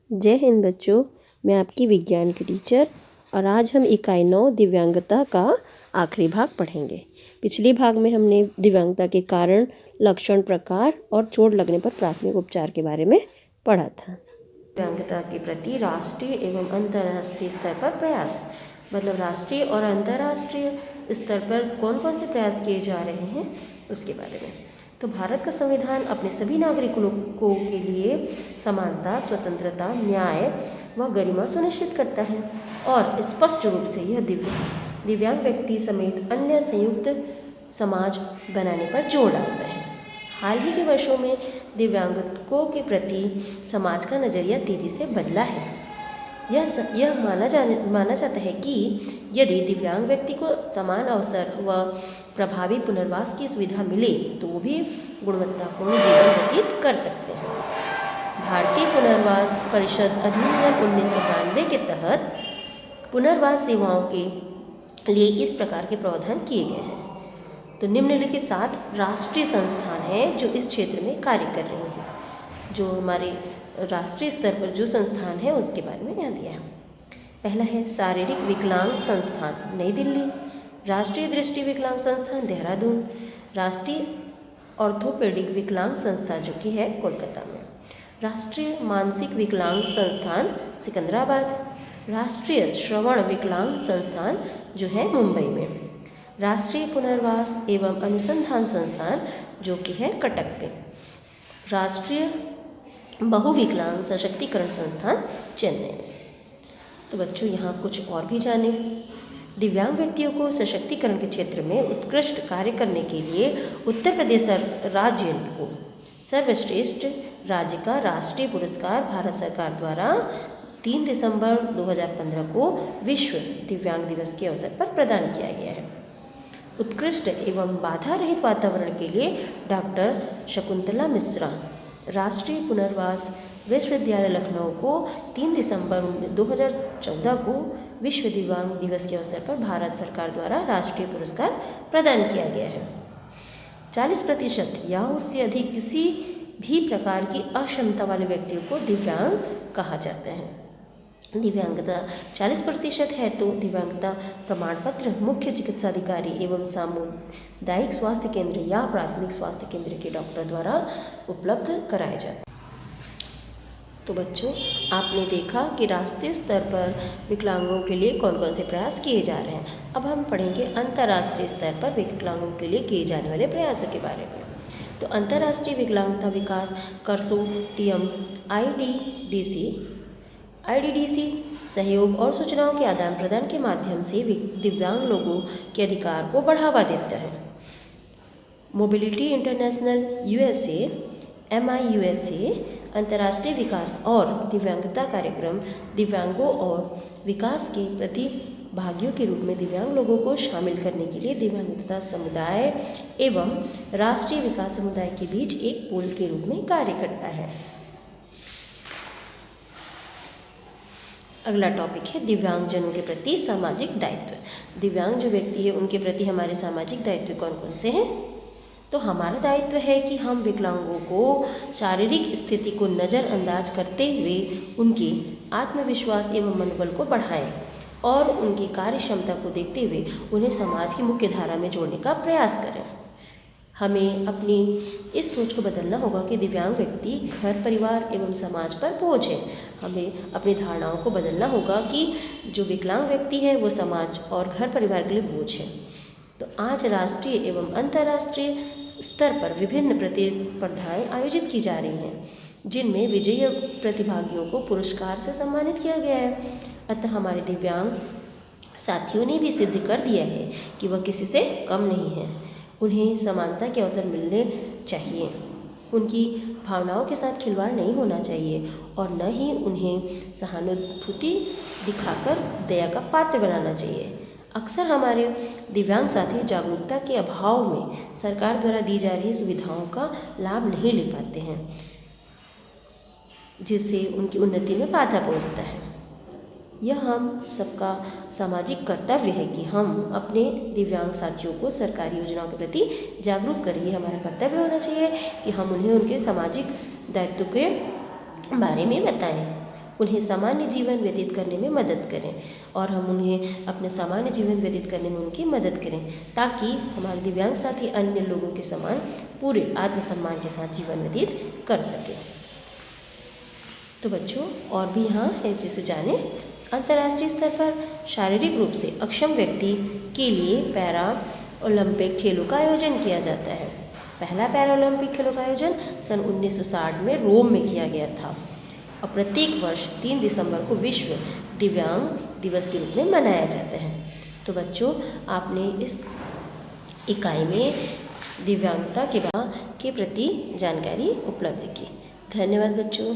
जय हिंद बच्चों, मैं आपकी विज्ञान की टीचर और आज हम इकाई 9 दिव्यांगता का आखिरी भाग पढ़ेंगे। पिछले भाग में हमने दिव्यांगता के कारण, लक्षण, प्रकार और चोट लगने पर प्राथमिक उपचार के बारे में पढ़ा था। दिव्यांगता के प्रति राष्ट्रीय एवं अंतर्राष्ट्रीय स्तर पर प्रयास, मतलब राष्ट्रीय और अंतर्राष्ट्रीय स्तर पर कौन कौन से प्रयास किए जा रहे हैं उसके बारे में। तो भारत का संविधान अपने सभी नागरिकों के लिए समानता, स्वतंत्रता, न्याय व गरिमा सुनिश्चित करता है और स्पष्ट रूप से यह दिव्यांग व्यक्ति समेत अन्य संयुक्त समाज बनाने पर जोर डालता है। हाल ही के वर्षों में दिव्यांगों के प्रति समाज का नज़रिया तेजी से बदला है। यह माना जाता है कि यदि दिव्यांग व्यक्ति को समान अवसर व प्रभावी पुनर्वास की सुविधा मिले तो वो भी गुणवत्तापूर्ण जीवन व्यतीत कर सकते हैं। भारतीय पुनर्वास परिषद अधिनियम 1992 के तहत पुनर्वास सेवाओं के लिए इस प्रकार के प्रावधान किए गए हैं। तो निम्नलिखित 7 राष्ट्रीय संस्थान हैं जो इस क्षेत्र में कार्य कर रहे हैं। जो हमारे राष्ट्रीय स्तर पर जो संस्थान है उसके बारे में यहाँ दिया है। पहला है शारीरिक विकलांग संस्थान नई दिल्ली, राष्ट्रीय दृष्टि विकलांग संस्थान देहरादून, राष्ट्रीय ऑर्थोपेडिक विकलांग संस्था जो कि है कोलकाता में, राष्ट्रीय मानसिक विकलांग संस्थान सिकंदराबाद, राष्ट्रीय श्रवण विकलांग संस्थान जो है मुंबई में, राष्ट्रीय पुनर्वास एवं अनुसंधान संस्थान जो कि है कटक में, राष्ट्रीय बहुविकलांग सशक्तिकरण संस्थान चेन्नई में। तो बच्चों यहाँ कुछ और भी जाने। दिव्यांग व्यक्तियों को सशक्तिकरण के क्षेत्र में उत्कृष्ट कार्य करने के लिए उत्तर प्रदेश राज्य को सर्वश्रेष्ठ राज्य का राष्ट्रीय पुरस्कार भारत सरकार द्वारा 3 दिसंबर 2015 को विश्व दिव्यांग दिवस के अवसर पर प्रदान किया गया है। उत्कृष्ट एवं बाधा रहित वातावरण के लिए डॉक्टर शकुंतला मिश्रा राष्ट्रीय पुनर्वास विश्वविद्यालय लखनऊ को 3 दिसंबर 2014 को विश्व दिव्यांग दिवस के अवसर पर भारत सरकार द्वारा राष्ट्रीय पुरस्कार प्रदान किया गया है। 40% या उससे अधिक किसी भी प्रकार की अक्षमता वाले व्यक्तियों को दिव्यांग कहा जाता है। दिव्यांगता 40% है तो दिव्यांगता प्रमाण पत्र मुख्य चिकित्सा अधिकारी एवं सामुदायिक स्वास्थ्य केंद्र या प्राथमिक स्वास्थ्य केंद्र के डॉक्टर द्वारा उपलब्ध कराए जाते हैं। तो बच्चों, आपने देखा कि राष्ट्रीय स्तर पर विकलांगों के लिए कौन कौन से प्रयास किए जा रहे हैं। अब हम पढ़ेंगे अंतर्राष्ट्रीय स्तर पर विकलांगों के लिए किए जाने वाले प्रयासों के बारे में। तो अंतर्राष्ट्रीय विकलांगता विकास कंसोर्टियम आईडीडीसी सहयोग और सूचनाओं के आदान प्रदान के माध्यम से दिव्यांग लोगों के अधिकार को बढ़ावा देता है। मोबिलिटी इंटरनेशनल यूएसए MIUSA अंतर्राष्ट्रीय विकास और दिव्यांगता कार्यक्रम दिव्यांगों और विकास के प्रतिभागियों के रूप में दिव्यांग लोगों को शामिल करने के लिए दिव्यांगता समुदाय एवं राष्ट्रीय विकास समुदाय के बीच एक पुल के रूप में कार्य करता है। अगला टॉपिक है दिव्यांगजनों के प्रति सामाजिक दायित्व। दिव्यांग जो व्यक्ति है उनके प्रति हमारे सामाजिक दायित्व कौन कौन से हैं? तो हमारा दायित्व है कि हम विकलांगों को शारीरिक स्थिति को नज़रअंदाज करते हुए उनके आत्मविश्वास एवं मनोबल को बढ़ाएं और उनकी कार्य क्षमता को देखते हुए उन्हें समाज की मुख्य धारा में जोड़ने का प्रयास करें। हमें अपनी इस सोच को बदलना होगा कि दिव्यांग व्यक्ति घर, परिवार एवं समाज पर बोझ है। हमें अपनी धारणाओं को बदलना होगा कि जो विकलांग व्यक्ति है वो समाज और घर, परिवार के लिए बोझ है। तो आज राष्ट्रीय एवं अंतर्राष्ट्रीय स्तर पर विभिन्न प्रतिस्पर्धाएं आयोजित की जा रही हैं जिनमें विजयी प्रतिभागियों को पुरस्कार से सम्मानित किया गया है। अतः हमारे दिव्यांग साथियों ने भी सिद्ध कर दिया है कि वह किसी से कम नहीं है। उन्हें समानता के अवसर मिलने चाहिए। उनकी भावनाओं के साथ खिलवाड़ नहीं होना चाहिए और न ही उन्हें सहानुभूति दिखाकर दया का पात्र बनाना चाहिए। अक्सर हमारे दिव्यांग साथी जागरूकता के अभाव में सरकार द्वारा दी जा रही सुविधाओं का लाभ नहीं ले पाते हैं, जिससे उनकी उन्नति में बाधा पहुंचता है। यह हम सबका सामाजिक कर्तव्य है कि हम अपने दिव्यांग साथियों को सरकारी योजनाओं के प्रति जागरूक करें। ये हमारा कर्तव्य होना चाहिए कि हम उन्हें उनके सामाजिक दायित्व के बारे में बताएं। उन्हें सामान्य जीवन व्यतीत करने में मदद करें और हम उन्हें अपने सामान्य जीवन व्यतीत करने में उनकी मदद करें, ताकि हमारे दिव्यांग साथी अन्य लोगों के समान पूरे आत्मसम्मान के साथ जीवन व्यतीत कर सकें। तो बच्चों और भी यहाँ है जिसे जाने। अंतर्राष्ट्रीय स्तर पर शारीरिक रूप से अक्षम व्यक्ति के लिए पैरा ओलंपिक खेलों का आयोजन किया जाता है। पहला पैरा ओलंपिक खेलों का आयोजन सन 1960 में रोम में किया गया था और प्रत्येक वर्ष 3 दिसंबर को विश्व दिव्यांग दिवस के रूप में मनाया जाता है। तो बच्चों आपने इस इकाई में दिव्यांगता के प्रति जानकारी उपलब्ध की। धन्यवाद बच्चों।